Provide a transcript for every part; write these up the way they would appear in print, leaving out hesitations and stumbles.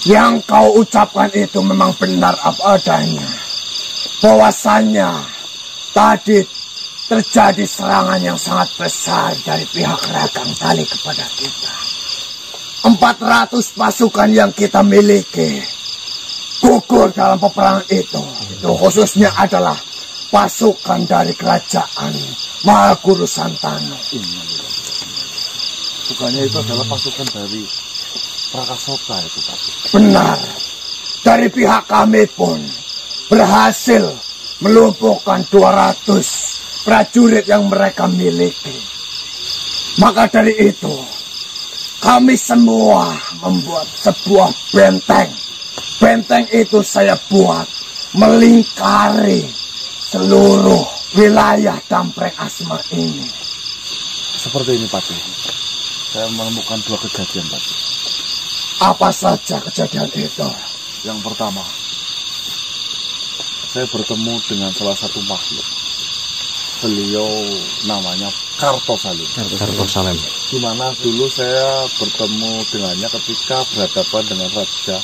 Yang kau ucapkan itu memang benar apa adanya. Bahwasannya tadi terjadi serangan yang sangat besar dari pihak Ragang Tali kepada kita. 400 pasukan yang kita miliki gugur dalam peperangan itu. Itu khususnya adalah pasukan dari kerajaan Mahaguru Santano. Bukannya itu adalah pasukan dari Prakasota itu, Pak? Benar. Dari pihak kami pun berhasil melumpuhkan 200 prajurit yang mereka miliki. Maka dari itu, kami semua membuat sebuah benteng. Benteng itu saya buat melingkari seluruh wilayah Dampreng Asma ini. Seperti ini, Pak. Saya menemukan 2 kejadian, Pak. Apa saja kejadian itu? Yang pertama, saya bertemu dengan salah satu makhluk. Beliau namanya Kartosalim. Kartosalim. Di mana dulu saya bertemu dengannya ketika berhadapan dengan Raja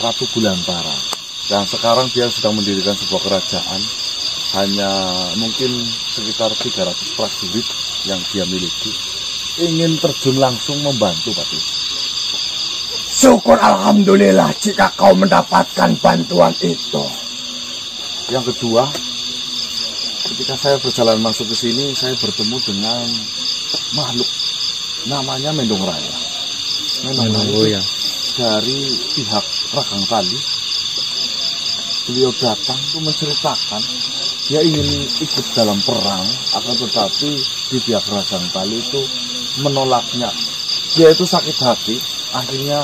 Ratu Gulantara. Dan sekarang dia sedang mendirikan sebuah kerajaan. Hanya mungkin sekitar 300 prajurit yang dia miliki. Ingin terjun langsung membantu, Pak. Syukur alhamdulillah jika kau mendapatkan bantuan itu. Yang kedua, ketika saya berjalan masuk ke sini, saya bertemu dengan makhluk namanya Mendong Raya. Mendong Raya dari pihak Ragang Tali. Beliau datang untuk menceritakan dia ingin ikut dalam perang, akan tetapi di pihak Ragang Tali itu menolaknya. Dia itu sakit hati, akhirnya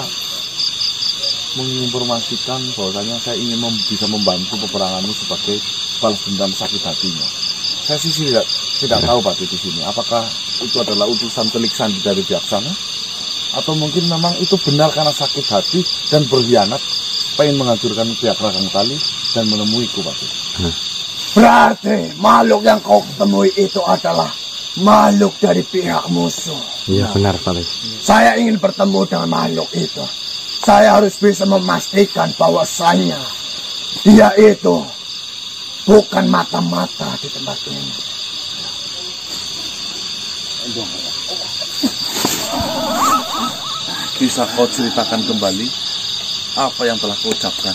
menginformasikan bahwasanya saya ingin bisa membantu peperanganmu sebagai balas dendam sakit hatinya. Saya sih tidak tahu, Pak, di sini apakah itu adalah utusan telik sandi dari pihak sana, atau mungkin memang itu benar karena sakit hati dan berkhianat, pengen menghancurkan pihak Ragang Tali dan menemuiku, Pak. Berarti makhluk yang kau temui itu adalah makhluk dari pihak musuh. Iya, benar, Pak. Saya ingin bertemu dengan makhluk itu. Saya harus bisa memastikan bahwasanya dia itu bukan mata-mata di tempat ini. Bisa kau ceritakan kembali apa yang telah kau ucapkan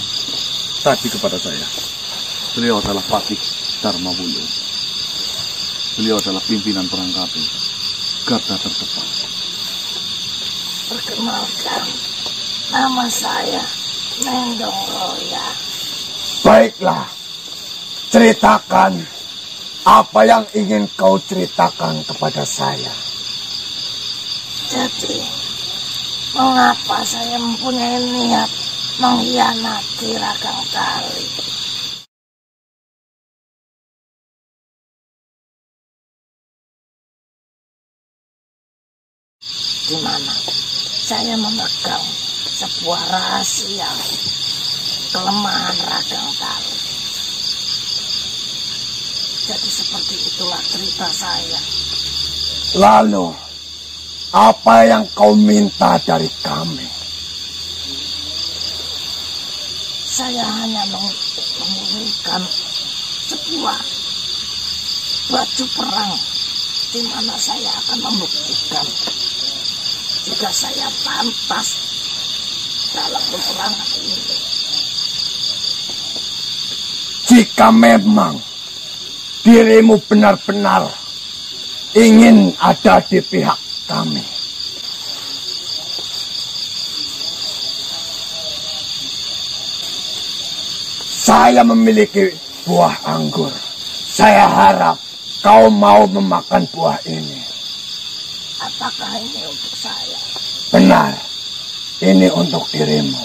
tadi kepada saya? Beliau adalah Patih Dharma Wulu. Beliau adalah pimpinan perangkap garda terdepan. Perkenalkan, nama saya Mendong Raya. Baiklah, ceritakan apa yang ingin kau ceritakan kepada saya. Jadi, mengapa saya mempunyai niat mengkhianati Ragang Tali? Di mana saya memegang sebuah rahasia kelemahan Ragang Tali. Jadi seperti itulah cerita saya. Lalu, apa yang kau minta dari kami? Saya hanya menginginkan sebuah baju perang di mana saya akan membuktikan jika saya pantas dalam peperangan ini. Jika memang dirimu benar-benar ingin ada di pihak kami, saya memiliki buah anggur. Saya harap kau mau memakan buah ini. Apakah ini untuk saya? Benar, ini untuk dirimu.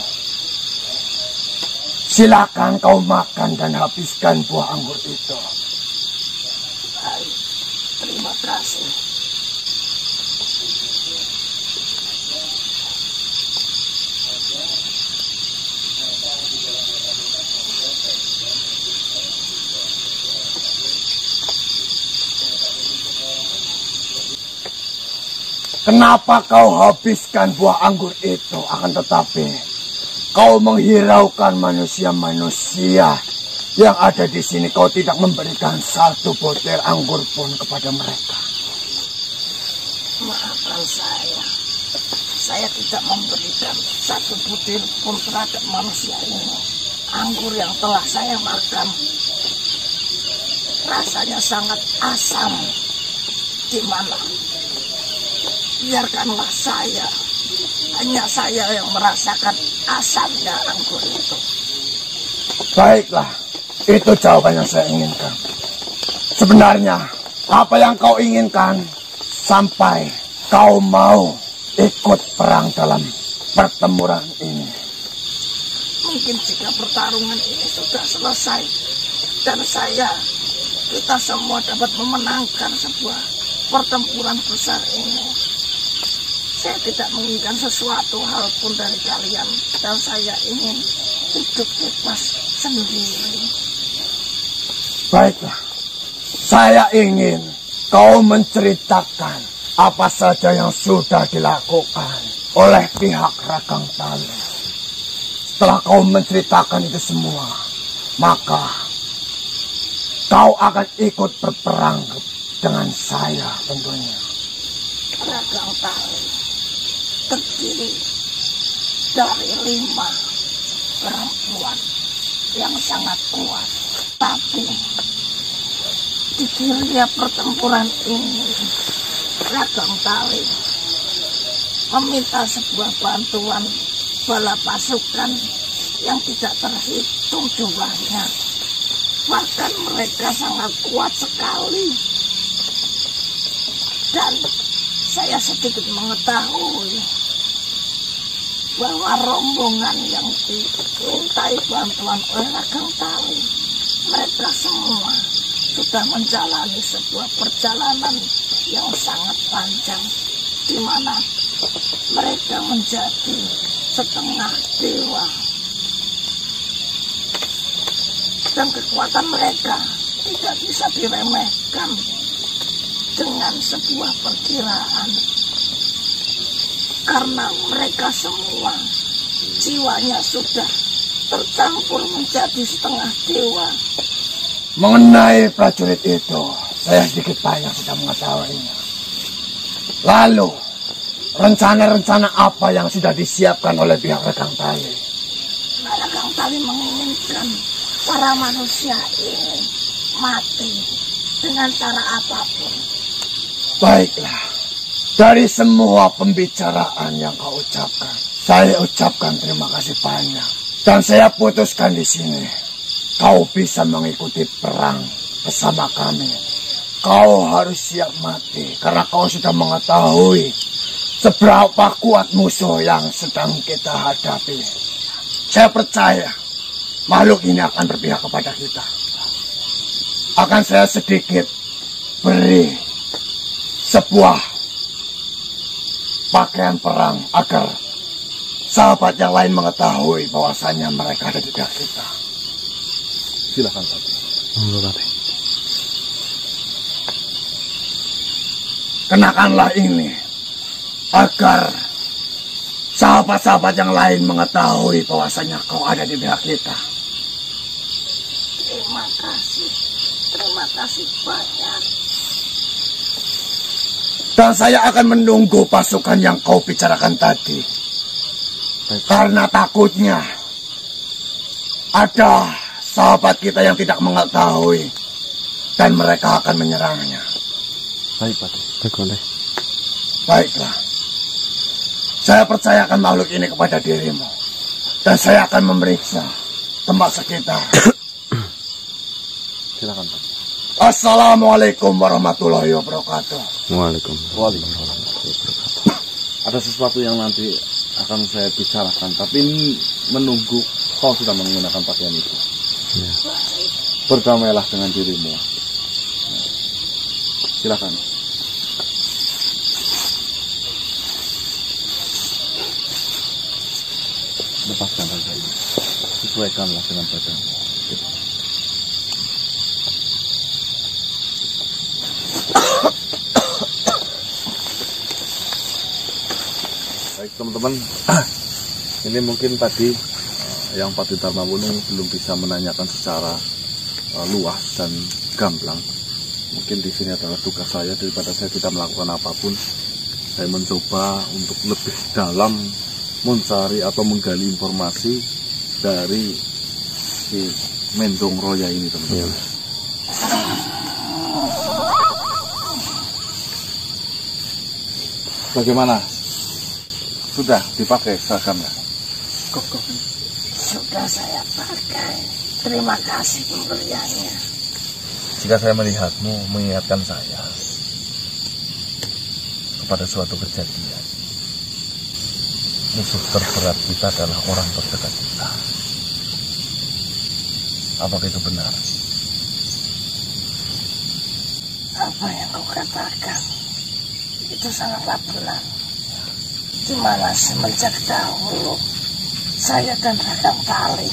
Silakan kau makan dan habiskan buah anggur itu. Baik, terima kasih. Kenapa kau habiskan buah anggur itu? Akan tetapi kau menghiraukan manusia-manusia yang ada di sini. Kau tidak memberikan satu butir anggur pun kepada mereka. Maafkan saya. Saya tidak memberikan satu butir pun terhadap manusia ini. Anggur yang telah saya makan rasanya sangat asam. Di mana? Biarkanlah saya. Hanya saya yang merasakan asamnya anggur itu. Baiklah, itu jawaban yang saya inginkan. Sebenarnya, apa yang kau inginkan sampai kau mau ikut perang dalam pertempuran ini? Mungkin jika pertarungan ini sudah selesai dan kita semua dapat memenangkan sebuah pertempuran besar ini. Saya tidak menginginkan sesuatu hal pun dari kalian, dan saya ingin hidup bebas sendiri. Baiklah, saya ingin kau menceritakan apa saja yang sudah dilakukan oleh pihak Ragang Tali. Setelah kau menceritakan itu semua, maka kau akan ikut berperang dengan saya tentunya. Ragang Tali terdiri dari 5 perempuan yang sangat kuat. Tapi di gerilya pertempuran ini, Ragang Tali meminta sebuah bantuan bala pasukan yang tidak terhitung jumlahnya. Bahkan mereka sangat kuat sekali. Dan saya sedikit mengetahui bahwa rombongan yang dimintai bantuan oleh Ragang Tali, mereka semua sudah menjalani sebuah perjalanan yang sangat panjang, di mana mereka menjadi setengah dewa. Dan kekuatan mereka tidak bisa diremehkan dengan sebuah perkiraan. Karena mereka semua jiwanya sudah tercampur menjadi setengah dewa. Mengenai prajurit itu, saya sedikit banyak sudah mengetahuinya. Lalu, rencana-rencana apa yang sudah disiapkan oleh pihak Ragang Tali? Ragang Tali menginginkan para manusia ini mati dengan cara apapun. Baiklah, dari semua pembicaraan yang kau ucapkan, saya ucapkan terima kasih banyak. Dan saya putuskan di sini, kau bisa mengikuti perang bersama kami. Kau harus siap mati, karena kau sudah mengetahui seberapa kuat musuh yang sedang kita hadapi. Saya percaya makhluk ini akan berpihak kepada kita. Akan saya sedikit beri sebuah pakaian perang agar sahabat yang lain mengetahui bahwasannya mereka ada di pihak kita. Silakan, Pak. Kenakanlah ini agar sahabat-sahabat yang lain mengetahui bahwasannya kau ada di pihak kita. Terima kasih banyak. Dan saya akan menunggu pasukan yang kau bicarakan tadi. Karena takutnya ada sahabat kita yang tidak mengetahui dan mereka akan menyerangnya. Baik, Pak. Baiklah. Saya percayakan makhluk ini kepada dirimu. Dan saya akan memeriksa tempat sekitar. Silakan, Pak. Assalamualaikum warahmatullahi wabarakatuh. Waalaikumsalam. Ada sesuatu yang nanti akan saya bicarakan, tapi ini menunggu kau sudah menggunakan pakaian itu. Ya. Berdamailah dengan dirimu. Silakan. Lepaskan saja ini. Sesuaikanlah dengan badanmu. Baik teman-teman, ini mungkin tadi yang Pati Darmawuning belum bisa menanyakan secara luas dan gamblang. Mungkin di sini adalah tugas saya, daripada saya tidak melakukan apapun, saya mencoba untuk lebih dalam mencari atau menggali informasi dari si Mendong Roya ini, teman-teman. Bagaimana? Sudah dipakai seragamnya? Sudah saya pakai. Terima kasih pemberiannya. Jika saya melihatmu mengingatkan saya kepada suatu kejadian, musuh terberat kita adalah orang terdekat kita. Apakah itu benar? Apa yang kau katakan itu sangatlah benar. Di mana semenjak dahulu saya dan Rakang Tali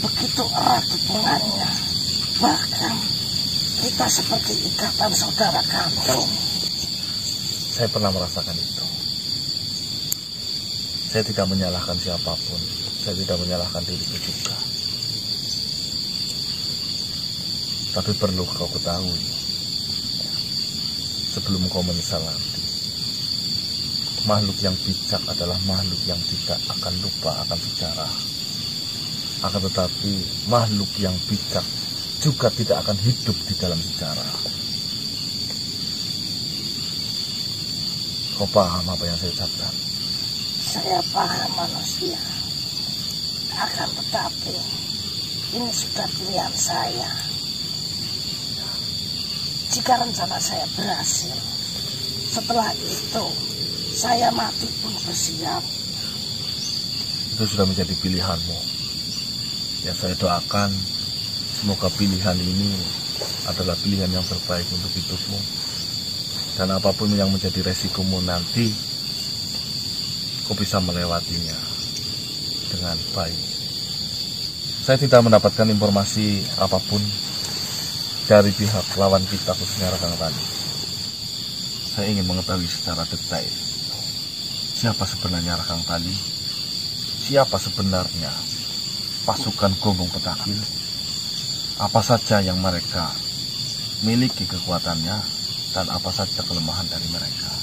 begitu erat hubungannya, bahkan kita seperti ikatan saudara kandung. Saya pernah merasakan itu. Saya tidak menyalahkan siapapun, saya tidak menyalahkan diriku juga. Tapi perlu kau ketahui, sebelum kau menyesal nanti, makhluk yang bijak adalah makhluk yang tidak akan lupa akan sejarah. Akan tetapi makhluk yang bijak juga tidak akan hidup di dalam sejarah. Kau paham apa yang saya ucapkan? Saya paham manusia. Akan tetapi ini sudah pilihan saya. Jika rencana saya berhasil, setelah itu saya mati pun bersiap. Itu sudah menjadi pilihanmu. Ya, saya doakan semoga pilihan ini adalah pilihan yang terbaik untuk hidupmu. Dan apapun yang menjadi resikomu nanti, kau bisa melewatinya dengan baik. Saya tidak mendapatkan informasi apapun dari pihak lawan kita, khususnya Rakang Tali. Saya ingin mengetahui secara detail siapa sebenarnya Rakang Tali, siapa sebenarnya pasukan Gombong Petakil, apa saja yang mereka miliki kekuatannya, dan apa saja kelemahan dari mereka.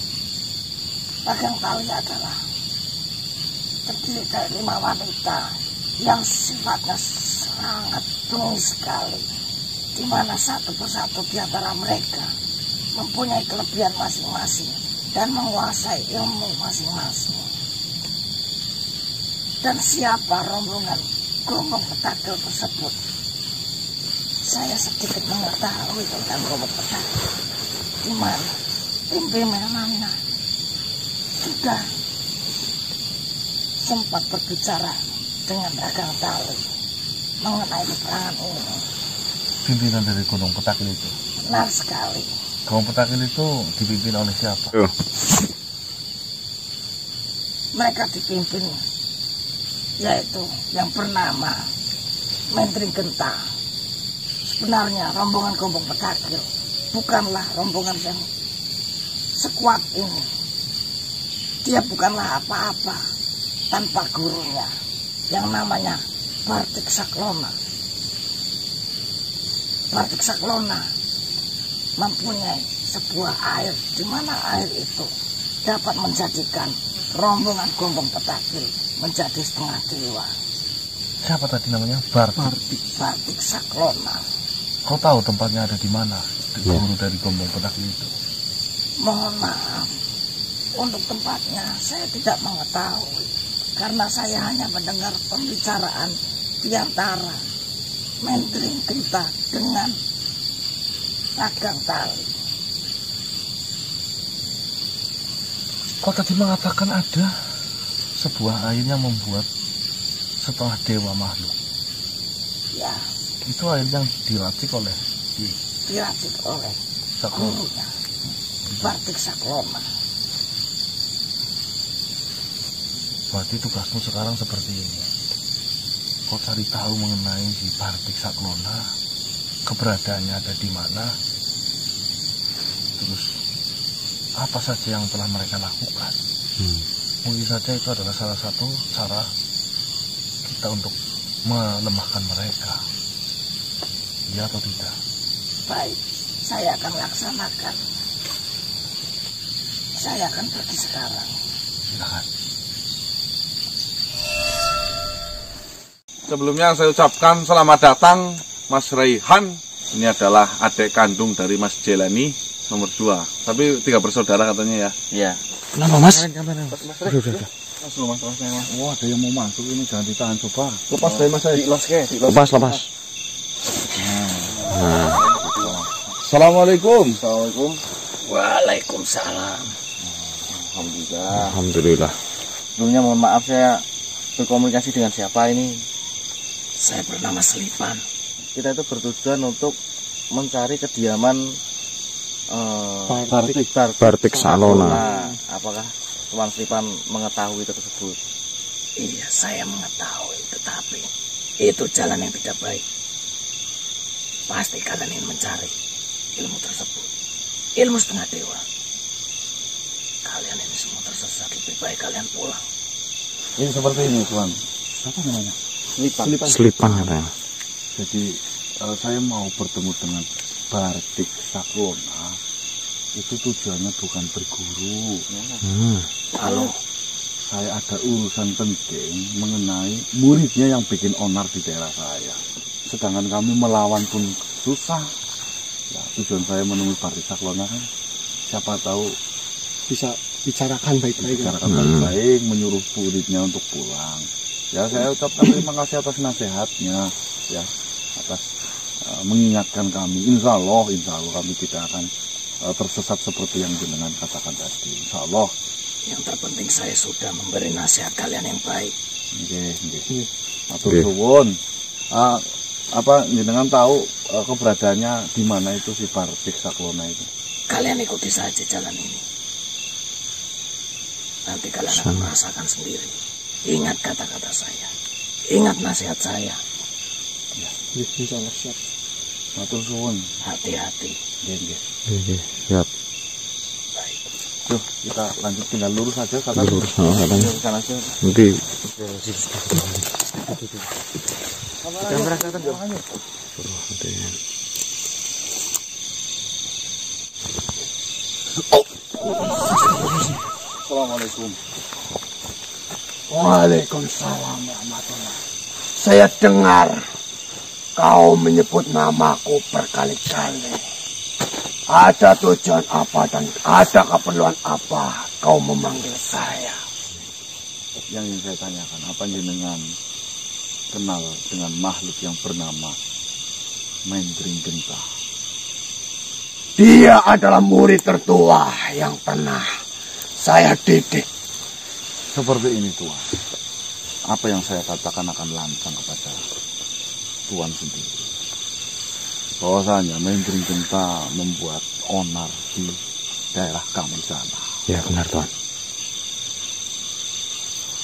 Rakang Tali adalah terdiri dari 5 wanita yang sifatnya sangat tinggi sekali, di mana satu persatu di antara mereka mempunyai kelebihan masing-masing dan menguasai ilmu masing-masing. Dan siapa rombongan Gombong Petakil tersebut? Saya sedikit mengetahui tentang Gombong Petakil, di mana pimpinannya sudah sempat berbicara dengan Rakang Tali mengenai peperangan ini. Pimpinan dari Gombong Petakil itu? Benar sekali. Gombong Petakil itu dipimpin oleh siapa? Mereka dipimpin yaitu yang bernama Mentring Genta. Sebenarnya rombongan Gombong Petakil bukanlah rombongan yang sekuat ini. Dia bukanlah apa-apa tanpa gurunya yang namanya Bartik Saklona. Bartik Saklona mempunyai sebuah air, di mana air itu dapat menjadikan rombongan Gombong Petakil menjadi setengah dewa. Siapa tadi namanya? Bartik Saklona. Kau tahu tempatnya ada di mana? Guru dari Gombong Petakil itu? Mohon maaf, untuk tempatnya saya tidak mengetahui, karena saya hanya mendengar pembicaraan di antara Mentring Genta dengan Rakang Tali. Kau tadi mengatakan ada sebuah air yang membuat setengah dewa makhluk. Ya. Itu air yang diracik oleh gurunya Bartik Saklona. Berarti tugasmu sekarang seperti ini. Kau cari tahu mengenai si Bartik Saklona, keberadaannya ada di mana, terus apa saja yang telah mereka lakukan. Mungkin saja itu adalah salah satu cara kita untuk melemahkan mereka. Ya atau tidak? Baik, saya akan laksanakan. Saya akan pergi sekarang. Silakan. Sebelumnya saya ucapkan selamat datang Mas Raihan. Ini adalah adik kandung dari Mas Jelani nomor 2. Tapi 3 bersaudara katanya ya. Iya. Kenapa Mas? Udah. Mas. Wah, ada yang mau masuk ini, jangan ditahan, coba. Lepas dari Mas. Lepas. Assalamualaikum. Waalaikumsalam. Alhamdulillah. Sebelumnya mohon maaf, saya berkomunikasi dengan siapa ini? Saya bernama Selipan. Kita itu bertujuan untuk mencari kediaman Bartik Salona. Nah, apakah Tuan Selipan mengetahui tersebut? Iya, saya mengetahui, tetapi itu jalan yang tidak baik. Pasti kalian ingin mencari ilmu tersebut. Ilmu setengah dewa. Kalian ini semua tersesat, lebih baik kalian pulang. Ini seperti ini, Tuan. Apa namanya? Selipan katanya. Jadi saya mau bertemu dengan Bartik Saklona. Itu tujuannya bukan berguru. Lalu Saya ada urusan penting mengenai muridnya yang bikin onar di daerah saya. Sedangkan kami melawan pun susah. Ya, tujuan saya menemui Bartik Saklona kan, siapa tahu bisa bicarakan baik-baik, menyuruh muridnya untuk pulang. Ya, saya ucapkan terima kasih atas nasihatnya, ya, atas mengingatkan kami. Insya Allah kami tidak akan tersesat seperti yang jenengan katakan tadi. Insya Allah. yang terpenting saya sudah memberi nasihat kalian yang baik. Nggih. Matur suwun. Apa jenengan tahu keberadaannya di mana itu si Bartik Saklona itu? Kalian ikuti saja jalan ini. Nanti kalian akan merasakan sendiri. Ingat kata-kata saya. Ingat nasihat saya. Insya Allah siap. Matur suwun. Hati-hati. Nggih. Siap. Baik. Tuh, kita lanjut tinggal lurus aja kata. Lurus, katanya. Sana aja. Nanti Assalamualaikum. Waalaikumsalam warahmatullahi. Saya dengar kau menyebut namaku berkali-kali. Ada tujuan apa dan ada keperluan apa kau memanggil saya? Yang ingin saya tanyakan, apa jenengan kenal dengan makhluk yang bernama Mendring Genta? Dia adalah murid tertua yang pernah saya didik. Seperti ini Tuan. Apa yang saya katakan akan lancang kepada Tuan sendiri. Bahwasanya Mendring Genta membuat onar di daerah kami sana. ya benar Tuan.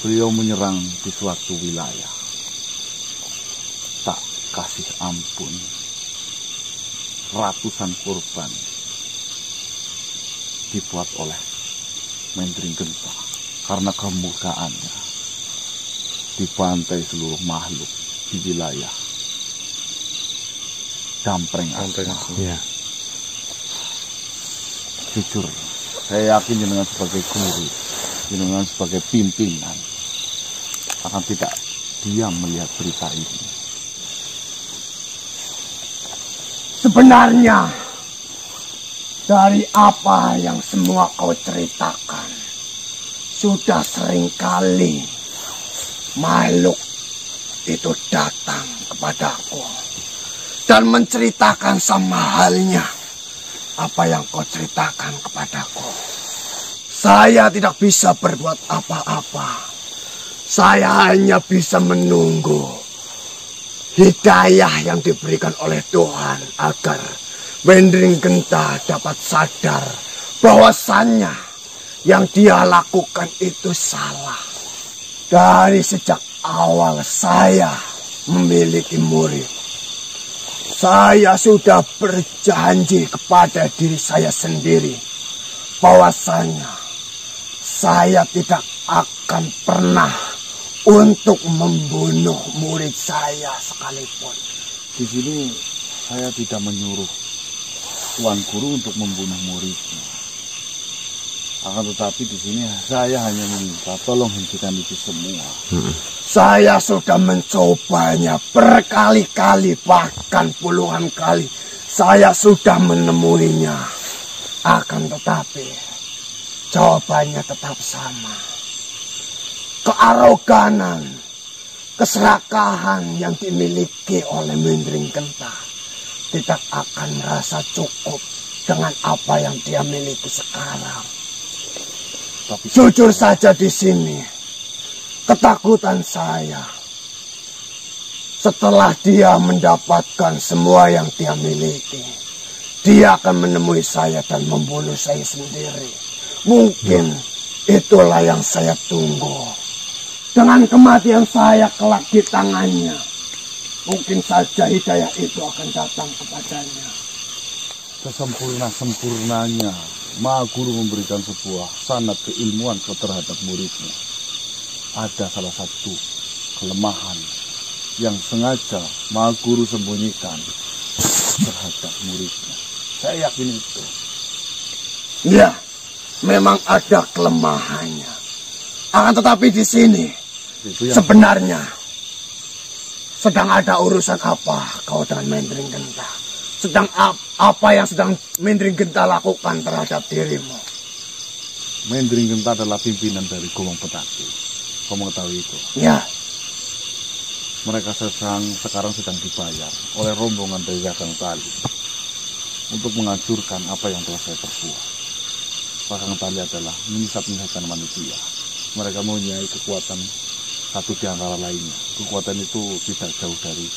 Beliau menyerang di suatu wilayah. Tak kasih ampun. Ratusan korban dibuat oleh Mendring Genta karena kemurkaannya. Dibantai seluruh makhluk di wilayah Dampreng Asma. Ya. Jujur, saya yakin jenengan sebagai guru, jenengan sebagai pimpinan akan tidak diam melihat berita ini. Sebenarnya dari apa yang semua kau ceritakan, sudah seringkali makhluk itu datang kepadaku dan menceritakan sama halnya apa yang kau ceritakan kepadaku. Saya tidak bisa berbuat apa-apa. Saya hanya bisa menunggu hidayah yang diberikan oleh Tuhan agar Mendring Genta dapat sadar bahwasannya yang dia lakukan itu salah. Dari sejak awal saya memiliki murid, saya sudah berjanji kepada diri saya sendiri bahwasanya saya tidak akan pernah untuk membunuh murid saya sekalipun. Di sini saya tidak menyuruh Tuan Guru untuk membunuh muridnya. Akan tetapi di sini saya hanya meminta tolong hentikan itu semua. Saya sudah mencobanya berkali-kali, bahkan puluhan kali. Saya sudah menemuinya. Akan tetapi jawabannya tetap sama. Kearoganan, keserakahan yang dimiliki oleh Mendring Genta tidak akan merasa cukup dengan apa yang dia miliki sekarang. Tapi jujur saja di sini, ketakutan saya setelah dia mendapatkan semua yang dia miliki, dia akan menemui saya dan membunuh saya sendiri. Mungkin itulah yang saya tunggu. Dengan kematian saya kelak di tangannya, mungkin saja hidayah itu akan datang kepadanya. Sesempurna-sempurnanya Maha Guru memberikan sebuah sanad keilmuan terhadap muridnya. Ada salah satu kelemahan yang sengaja Maha Guru sembunyikan terhadap muridnya. Saya yakin itu. Ya, memang ada kelemahannya. Akan tetapi di sini sebenarnya sedang ada urusan apa kau dengan Mendring Genta? Sedang apa yang sedang Mendring Genta lakukan terhadap dirimu? Mendring Genta adalah pimpinan dari Gomong Petaki. Kau mengetahui itu? Ya. Mereka sekarang sedang dibayar oleh rombongan dari Kakang Tali untuk menghancurkan apa yang telah saya perbuat. Kakang Tali adalah menyesat-nyesatkan manusia. Mereka mempunyai kekuatan satu di antara lainnya. Kekuatan itu tidak jauh dari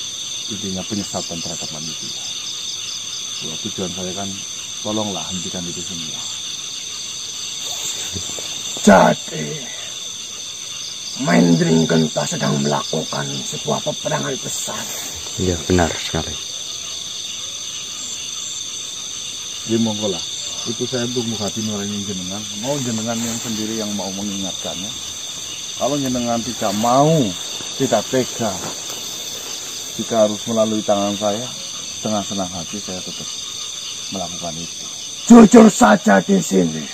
intinya penyesatan terhadap manusia. Tujuan saya kan, tolonglah hentikan itu semua. Jadi Mendring Genta sedang melakukan sebuah peperangan besar. Iya, benar sekali. Ya monggo lah. Itu saya untuk menghati nurani jenengan. Mau jenengan yang sendiri yang mau mengingatkannya. Kalau jenengan tidak mau, tidak tega, jika harus melalui tangan saya, dengan senang hati saya tetap melakukan itu. Jujur saja di sini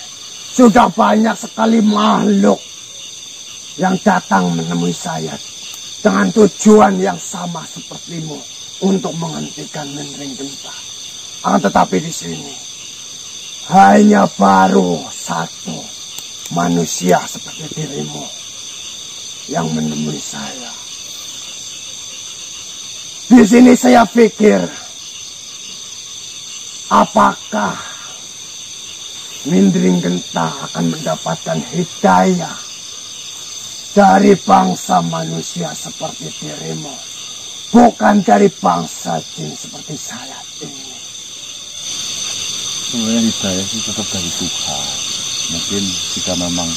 sudah banyak sekali makhluk yang datang menemui saya dengan tujuan yang sama sepertimu untuk menghentikan Mendring Genta. Akan tetapi di sini hanya baru satu manusia seperti dirimu yang menemui saya. Di sini saya pikir, apakah Mendring Genta akan mendapatkan hidayah dari bangsa manusia seperti dirimu, bukan dari bangsa jin seperti saya ini. Sebenarnya hidayah itu tetap dari Tuhan. Mungkin jika memang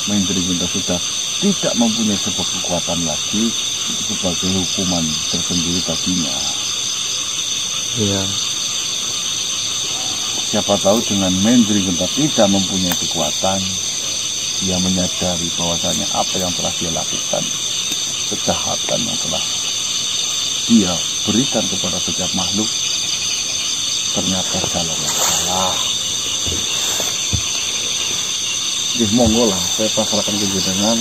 Mendring Genta sudah tidak mempunyai sebuah kekuatan lagi, itu sebagai hukuman tersendiri baginya. Iya. Siapa tahu dengan Mendring Genta tidak mempunyai kekuatan, dia menyadari bahwasanya apa yang telah dia lakukan, kejahatan yang telah dia berikan kepada setiap makhluk, ternyata jalan yang salah. Jadi monggo lah, saya pasrahkan ke jenengan.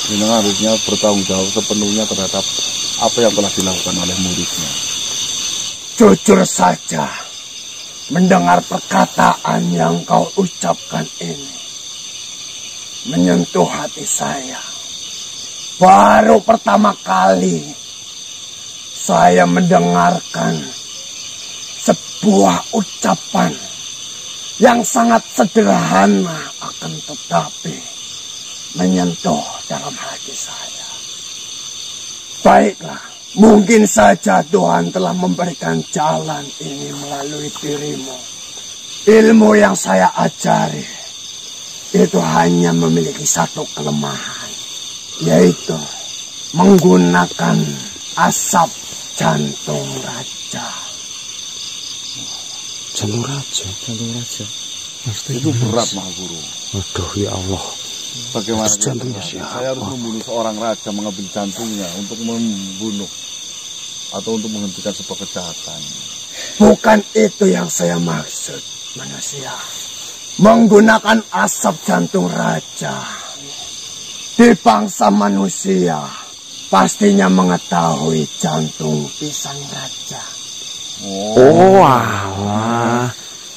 Jenengan harusnya bertanggung jawab sepenuhnya terhadap apa yang telah dilakukan oleh muridnya. Jujur saja, mendengar perkataan yang kau ucapkan ini menyentuh hati saya. Baru pertama kali saya mendengarkan sebuah ucapan yang sangat sederhana akan tetapi menyentuh dalam hati saya. Baiklah, mungkin saja Tuhan telah memberikan jalan ini melalui dirimu. Ilmu yang saya ajari itu hanya memiliki satu kelemahan, yaitu menggunakan asap jantung raja. Jantung raja. Itu berat, Maha Guru. Waduh, ya Allah. Bagaimana Jantungnya saya harus membunuh seorang raja, mengambil jantungnya untuk membunuh atau untuk menghentikan sebuah kejahatan. Bukan itu yang saya maksud, manusia. Menggunakan asap jantung raja. Di bangsa manusia pastinya mengetahui jantung pisang raja. Oh, alah.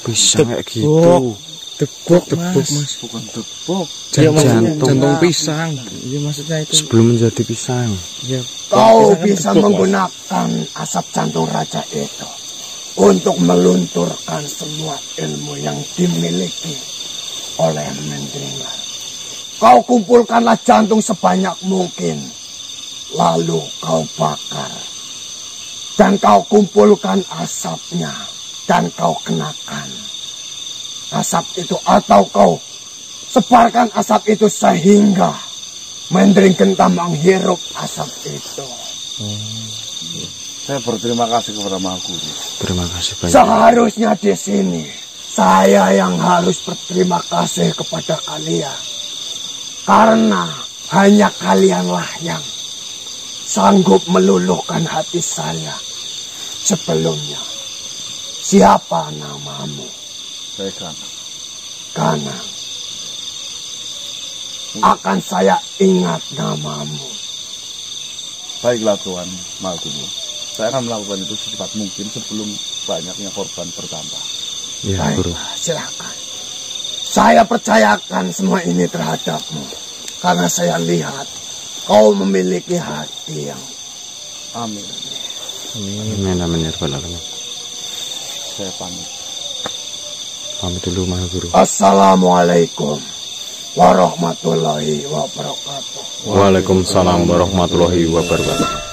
Bisa kayak gitu. Debok mas. Bukan debok. Jantung pisang. Iya maksudnya itu. Sebelum menjadi pisang. Ya, Kau pisang kan bisa debok, Mas. menggunakan asap jantung raja itu untuk melunturkan semua ilmu yang dimiliki oleh Mendringan. Kau kumpulkanlah jantung sebanyak mungkin, lalu kau bakar. Dan kau kumpulkan asapnya, dan kau kenakan asap itu, atau kau sebarkan asap itu sehingga Mendring Genta menghirup asap itu. Saya berterima kasih kepada Maha Guru. Terima kasih banyak. Seharusnya di sini saya yang harus berterima kasih kepada kalian, karena hanya kalianlah yang sanggup meluluhkan hati saya. Sebelumnya, siapa namamu? Saya Kanang. Kanang. Akan saya ingat namamu. Baiklah Tuan Maha Guru. Saya akan melakukan itu secepat mungkin sebelum banyaknya korban bertambah. Ya, Guru. Baiklah, silakan. Saya percayakan semua ini terhadapmu, karena saya lihat kau memiliki hati yang Amin. Amin, amin, ya Rabbal Alamin. Saya pamit. Pamit dulu, Maha Guru. Assalamualaikum warahmatullahi wabarakatuh. Waalaikumsalam warahmatullahi wabarakatuh.